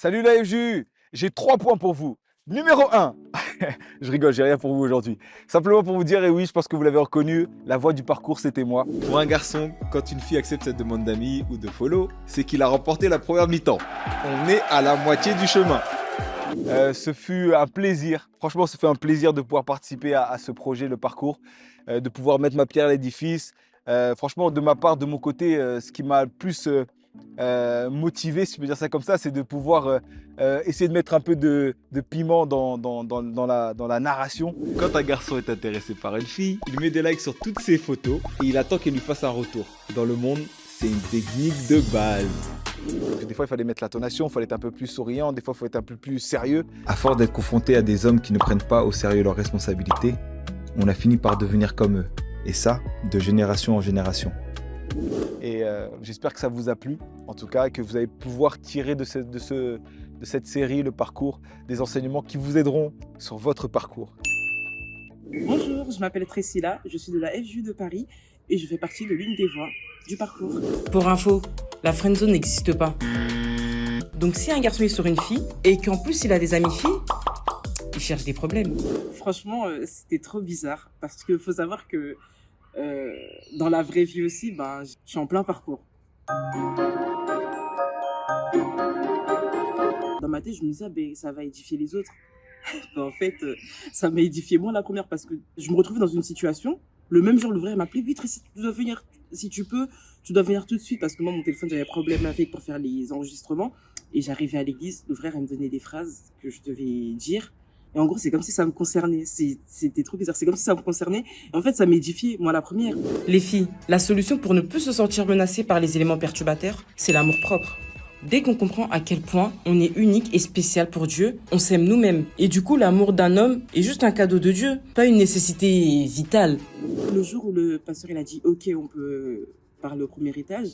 Salut la FJU, j'ai 3 points pour vous. Numéro un, je rigole, j'ai rien pour vous aujourd'hui. Simplement pour vous dire, et oui, je pense que vous l'avez reconnu, la voix du parcours, c'était moi. Pour un garçon, quand une fille accepte cette demande d'amis ou de follow, c'est qu'il a remporté la première mi-temps. On est à la moitié du chemin. Ce fut un plaisir, franchement, ça fait un plaisir de pouvoir participer à ce projet, le parcours, de pouvoir mettre ma pierre à l'édifice. Franchement, de ma part, de mon côté, ce qui m'a le plus motivé, si je peux dire ça comme ça, c'est de pouvoir essayer de mettre un peu de piment dans la narration. Quand un garçon est intéressé par une fille, il met des likes sur toutes ses photos et il attend qu'elle lui fasse un retour. Dans le monde, c'est une technique de base. Parce que des fois, il fallait mettre l'intonation, il fallait être un peu plus souriant, des fois, il faut être un peu plus sérieux. À force d'être confronté à des hommes qui ne prennent pas au sérieux leurs responsabilités, on a fini par devenir comme eux. Et ça, de génération en génération. Et j'espère que ça vous a plu, en tout cas, et que vous allez pouvoir tirer de cette série, le parcours, des enseignements qui vous aideront sur votre parcours. Bonjour, je m'appelle Tressila, je suis de la FJU de Paris et je fais partie de l'une des voies du parcours. Pour info, la friendzone n'existe pas. Donc si un garçon est sur une fille et qu'en plus il a des amis filles, il cherche des problèmes. Franchement, c'était trop bizarre parce qu'il faut savoir que dans la vraie vie aussi, je suis en plein parcours. Dans ma tête, je me disais, ça va édifier les autres. En fait, ça m'a édifié moi la première parce que je me retrouvais dans une situation. Le même jour, l'ouvrier m'a appelé, oui, Tracy, tu dois venir, si tu peux, tu dois venir tout de suite parce que moi, mon téléphone, j'avais problème avec pour faire les enregistrements. Et j'arrivais à l'église, l'ouvrier, elle me donnait des phrases que je devais dire. Et en gros, c'est comme si ça me concernait. C'était trop bizarre. C'est comme si ça me concernait. Et en fait, ça m'édifiait, moi, la première. Les filles, la solution pour ne plus se sentir menacée par les éléments perturbateurs, c'est l'amour propre. Dès qu'on comprend à quel point on est unique et spécial pour Dieu, on s'aime nous-mêmes. Et du coup, l'amour d'un homme est juste un cadeau de Dieu, pas une nécessité vitale. Le jour où le pasteur il a dit « Ok, on peut parler au premier étage »,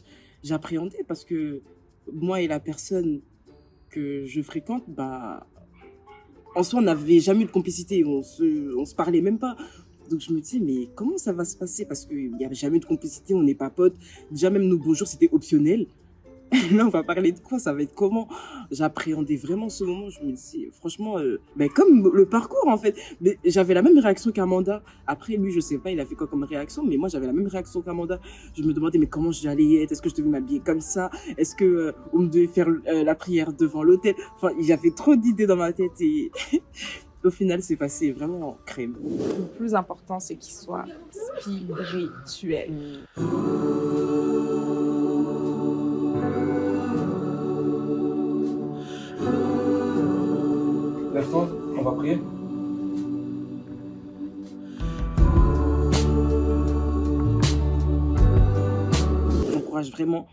j'appréhendais parce que moi et la personne que je fréquente, en soi, on n'avait jamais eu de complicité, on se parlait même pas. Donc je me dis, mais comment ça va se passer? Parce qu'il n'y avait jamais eu de complicité, on n'est pas potes. Déjà, même nos bonjours, c'était optionnel. Là, on va parler de quoi? Ça va être comment? J'appréhendais vraiment ce moment. Je me dis, franchement, comme le parcours, en fait. Mais j'avais la même réaction qu'Amanda. Après, lui, je sais pas, il a fait quoi comme réaction, mais moi, j'avais la même réaction qu'Amanda. Je me demandais, mais comment j'allais être? Est-ce que je devais m'habiller comme ça? Est-ce que on devait faire la prière devant l'autel? Enfin, il y avait trop d'idées dans ma tête et au final, c'est passé vraiment en crème. Le plus important, c'est qu'il soit spirituel. Lève-toi, on va prier. J'encourage vraiment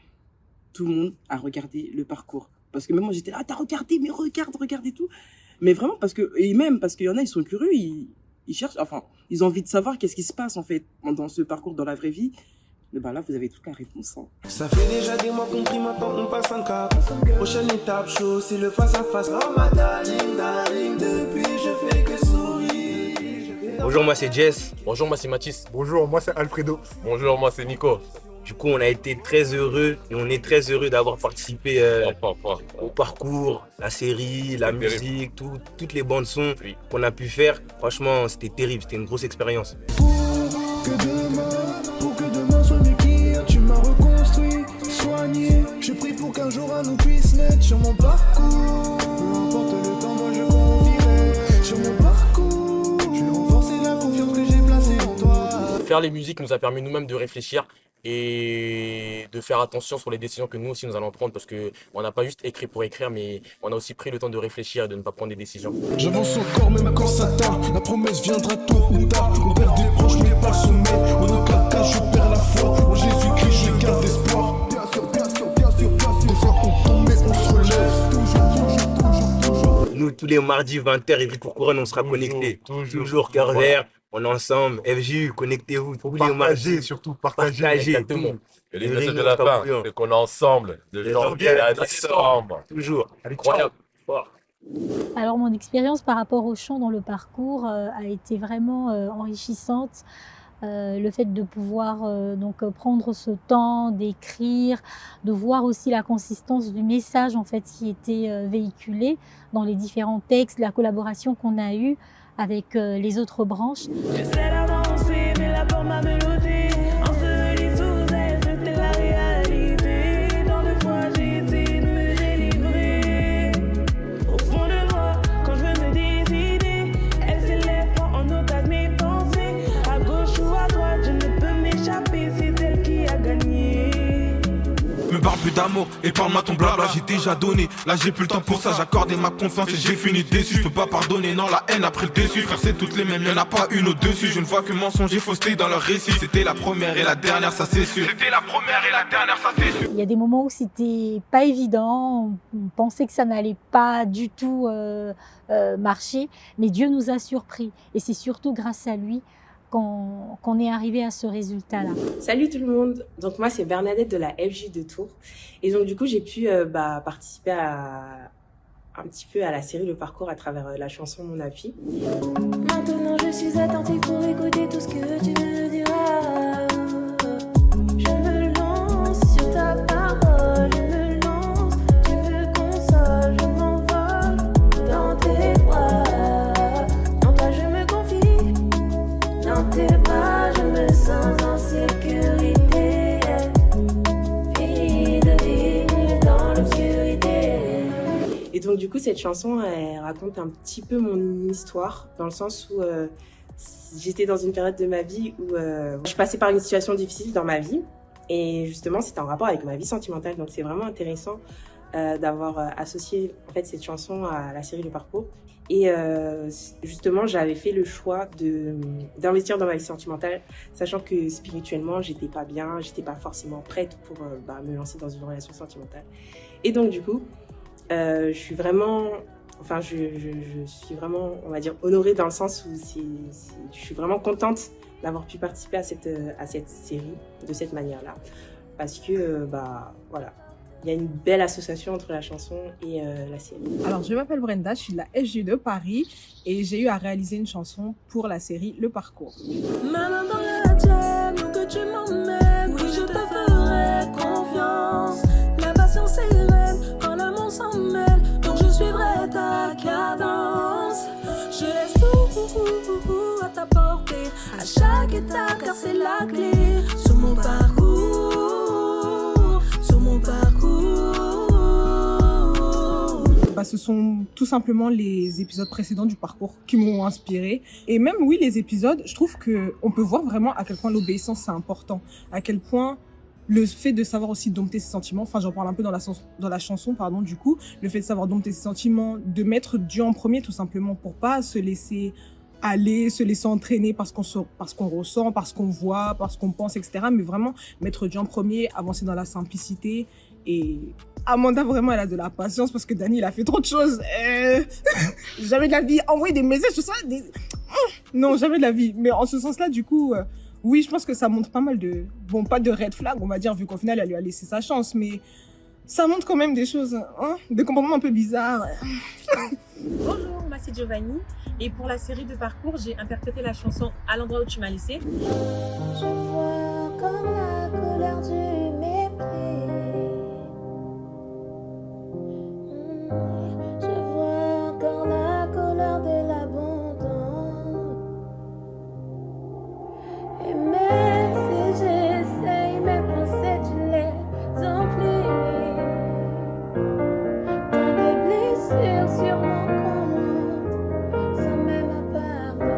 tout le monde à regarder le parcours. Parce que même moi, j'étais là, t'as regardé, mais regarde et tout. Mais vraiment, parce qu'il y en a, ils sont curieux, ils cherchent, enfin, ils ont envie de savoir qu'est-ce qui se passe, en fait, dans ce parcours, dans la vraie vie. Mais là, vous avez toute la réponse. Hein. Ça fait déjà des mois qu'on prie, maintenant on passe un cap. Prochaine étape, chaud, c'est le face à face. Oh ma darling, depuis je fais que sourire. Bonjour, moi c'est Jess. Bonjour, moi c'est Mathis. Bonjour, moi c'est Alfredo. Bonjour, moi c'est Nico. Du coup, on a été très heureux et on est très heureux d'avoir participé au parcours, la série, la musique, toutes les bandes son qu'on a pu faire. Franchement, c'était terrible, c'était une grosse expérience. Pour que demain soit mieux qu'hier, tu m'as reconstruit, soigné. Je prie pour qu'un jour un nous puisse naître sur mon parcours. Peu importe le temps, moi je confierai sur mon parcours. Je vais renforcer la confiance que j'ai placée en toi. Faire les musiques nous a permis nous-mêmes de réfléchir et de faire attention sur les décisions que nous aussi nous allons prendre parce qu'on n'a pas juste écrit pour écrire, mais on a aussi pris le temps de réfléchir et de ne pas prendre des décisions. J'avance encore même quand ça tarde, la promesse viendra tôt ou tard. On perd des proches mais pas le sommet, en aucun cas je perds la foi. En Jésus-Christ je garde espoir. Des fois on tombe mais on se relève. Toujours. Nous, tous les mardis 20h, Évry Courcouronnes, on sera connectés. Toujours cœur vert, on est ensemble. FJU, connectez-vous. Faut Tous les partager, mardis. surtout partager. Exactement. Et les Les messages de réunions la fin, Campouillon. c'est qu'on est ensemble de janvier à décembre. Toujours. Allez, Incroyable. Fort. Alors mon expérience par rapport au chant dans le parcours a été vraiment enrichissante. le fait de pouvoir prendre ce temps d'écrire, de voir aussi la consistance du message en fait qui était véhiculé dans les différents textes, la collaboration qu'on a eue avec les autres branches. J'essaie d'avancer, mais la porte m'a mélodie. Ensevelie sous elle, c'était la réalité. Dans le foie, j'ai essayé de me délivrer. Au fond de moi, quand je veux me décider, elle s'élève en otage mes pensées. À gauche ou à droite, je ne peux m'échapper, c'est elle qui a gagné. Me parle plus d'amour et parle-moi ton blabla, j'ai déjà donné. Là j'ai plus le temps pour ça, j'accordais ma confiance et j'ai fini déçu. Je peux pas pardonner, non, la haine après le déçu. Frère, c'est toutes les mêmes, y'en a pas une au-dessus. Je ne vois que mensonge et fausseté dans leur récit. C'était la première et la dernière, ça c'est sûr. C'était la première et la dernière, ça c'est sûr. Il y a des moments où c'était pas évident, on pensait que ça n'allait pas du tout marcher, mais Dieu nous a surpris. Et c'est surtout grâce à lui qu'on est arrivé à ce résultat-là. Salut tout le monde, donc moi c'est Bernadette de la FJ de Tours et donc du coup j'ai pu participer un petit peu à la série Le Parcours à travers la chanson Mon Appui. Maintenant je suis attentive pour écouter tout ce que tu me diras. Je me lance sur ta parole, je me lance, tu me consoles, je m'envole dans tes bras. En toi je me confie, dans tes bras je me sens en sécurité. Fille de vie dans l'obscurité. Et donc du coup cette chanson elle raconte un petit peu mon histoire dans le sens où j'étais dans une période de ma vie où je passais par une situation difficile dans ma vie et justement c'était en rapport avec ma vie sentimentale, donc c'est vraiment intéressant d'avoir associé en fait cette chanson à la série Le Parcours. Et justement j'avais fait le choix d'investir dans ma vie sentimentale, sachant que spirituellement j'étais pas bien, j'étais pas forcément prête pour me lancer dans une relation sentimentale. Et donc du coup je suis vraiment, on va dire, honorée dans le sens où je suis vraiment contente d'avoir pu participer à cette série de cette manière-là. Parce que, voilà, il y a une belle association entre la chanson et la série. Alors, je m'appelle Brenda, je suis de la SG de Paris et j'ai eu à réaliser une chanson pour la série Le Parcours. Ma main dans la tienne, où que tu m'emmènes, oui, je te ferai confiance. La patience est reine, quand l'amour s'en mêle, donc je suivrai ta cadence. Je laisse tout à ta portée, à chaque étape, car c'est la clé. Sur mon parcours, sur mon parcours. Ce sont tout simplement les épisodes précédents du parcours qui m'ont inspirée. Et même, oui, les épisodes, je trouve qu'on peut voir vraiment à quel point l'obéissance, c'est important. À quel point le fait de savoir aussi dompter ses sentiments, enfin j'en parle un peu dans la chanson, du coup, le fait de savoir dompter ses sentiments, de mettre Dieu en premier tout simplement pour pas se laisser aller, se laisser entraîner parce qu'on ressent, parce qu'on voit, parce qu'on pense, etc. Mais vraiment mettre Dieu en premier, avancer dans la simplicité. Et Amanda, vraiment, elle a de la patience parce que Dani, il a fait trop de choses. Jamais de la vie. Envoyer des messages, tout ça. Non, jamais de la vie. Mais en ce sens-là, du coup, oui, je pense que ça montre pas mal de... Bon, pas de red flag, on va dire, vu qu'au final, elle lui a laissé sa chance. Mais ça montre quand même des choses, des comportements un peu bizarres. Bonjour, moi c'est Giovanni. Et pour la série de parcours, j'ai interprété la chanson À l'endroit où tu m'as laissé. Je vois encore la colère du mépris. Je vois encore la colère de l'abandon. Et même si j'essaye, mes pensées, tu les oublies. Tant de blessures sur mon compte, sans même un pardon.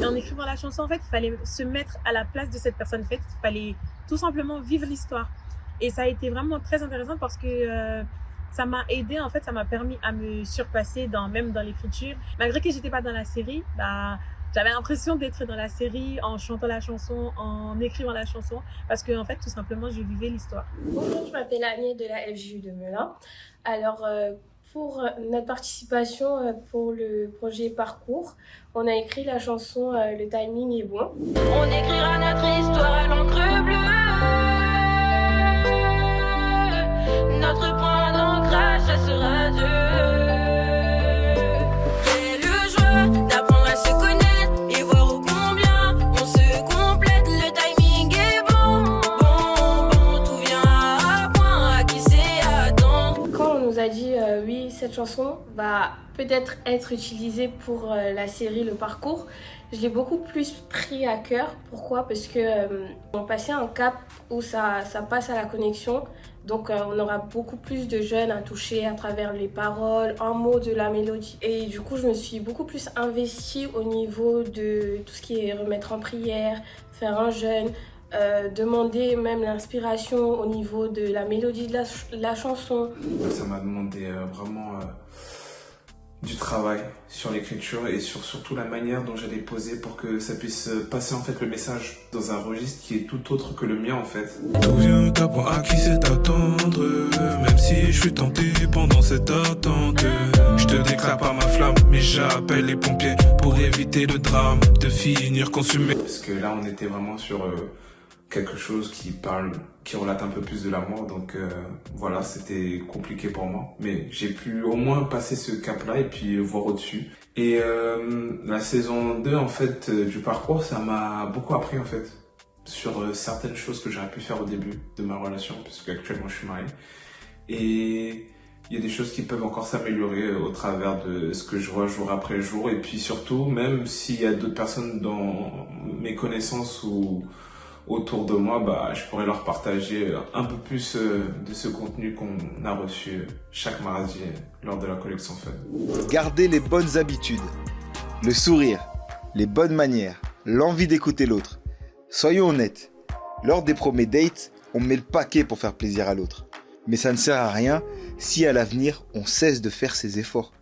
Et en écrivant la chanson, en fait, il fallait se mettre à la place de cette personne. En fait, il fallait tout simplement vivre l'histoire. Et ça a été vraiment très intéressant parce que ça m'a aidé, en fait, ça m'a permis à me surpasser même dans l'écriture. Malgré que j'étais pas dans la série, j'avais l'impression d'être dans la série en chantant la chanson, en écrivant la chanson, parce que en fait, tout simplement, je vivais l'histoire. Bonjour, je m'appelle Agnès de la FJU de Melun. Alors, pour notre participation pour le projet Parcours, on a écrit la chanson Le timing est bon. On écrira notre histoire à l'encre bleue. Notre point d'ancrage, ça sera Dieu. Quelle joie d'apprendre à se connaître. a dit oui, cette chanson va peut-être être utilisée pour la série Le Parcours. Je l'ai beaucoup plus pris à cœur. Pourquoi? Parce que on passait un cap où ça passe à la connexion. Donc on aura beaucoup plus de jeunes à toucher à travers les paroles, un mot de la mélodie. Et du coup, je me suis beaucoup plus investie au niveau de tout ce qui est remettre en prière, faire un jeûne, demander même l'inspiration au niveau de la mélodie de la chanson. Ça m'a demandé vraiment du travail sur l'écriture et sur surtout la manière dont j'allais poser pour que ça puisse passer en fait le message dans un registre qui est tout autre que le mien en fait. Tout vient t'apprends à qui c'est attendre, même si je suis tenté pendant cette attente. Je te déclare pas ma flamme, mais j'appelle les pompiers pour éviter le drame de finir consumé. Parce que là on était vraiment sur quelque chose qui relate un peu plus de l'amour, donc voilà, c'était compliqué pour moi, mais j'ai pu au moins passer ce cap-là et puis voir au-dessus. Et la saison 2 en fait du parcours, ça m'a beaucoup appris en fait sur certaines choses que j'aurais pu faire au début de ma relation, parce qu'actuellement je suis marié, et il y a des choses qui peuvent encore s'améliorer au travers de ce que je vois jour après jour, et puis surtout, même s'il y a d'autres personnes dans mes connaissances ou autour de moi, je pourrais leur partager un peu plus de ce contenu qu'on a reçu chaque mardi lors de la collection Fun. Gardez les bonnes habitudes, le sourire, les bonnes manières, l'envie d'écouter l'autre. Soyons honnêtes, lors des premiers dates, on met le paquet pour faire plaisir à l'autre. Mais ça ne sert à rien si à l'avenir, on cesse de faire ses efforts.